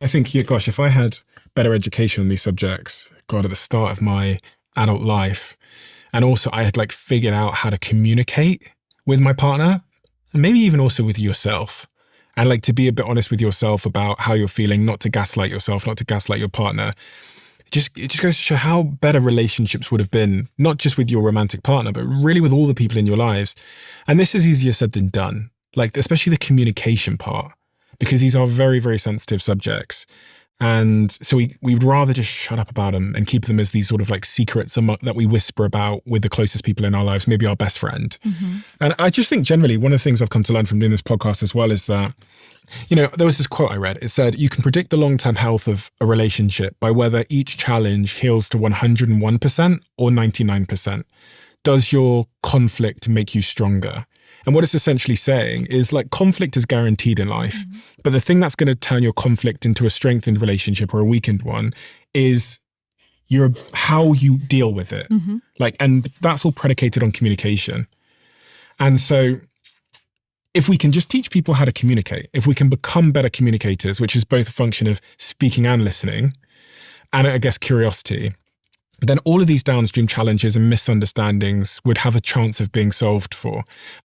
I think, yeah, gosh, if I had better education on these subjects, God, at the start of my adult life, and also I had like figured out how to communicate with my partner, and maybe even also with yourself, and like to be a bit honest with yourself about how you're feeling, not to gaslight yourself, not to gaslight your partner. It just goes to show how better relationships would have been, not just with your romantic partner, but really with all the people in your lives. And this is easier said than done, like especially the communication part, because these are very, very sensitive subjects. And so we'd rather just shut up about them and keep them as these sort of like secrets that we whisper about with the closest people in our lives, maybe our best friend. And I just think generally one of the things I've come to learn from doing this podcast as well is that, there was this quote I read. It said, you can predict the long-term health of a relationship by whether each challenge heals to 101% or 99%. Does your conflict make you stronger? And what it's essentially saying is like conflict is guaranteed in life, but the thing that's going to turn your conflict into a strengthened relationship or a weakened one is how you deal with it. And that's all predicated on communication. And so if we can just teach people how to communicate, if we can become better communicators, which is both a function of speaking and listening, and I guess curiosity, then all of these downstream challenges and misunderstandings would have a chance of being solved for.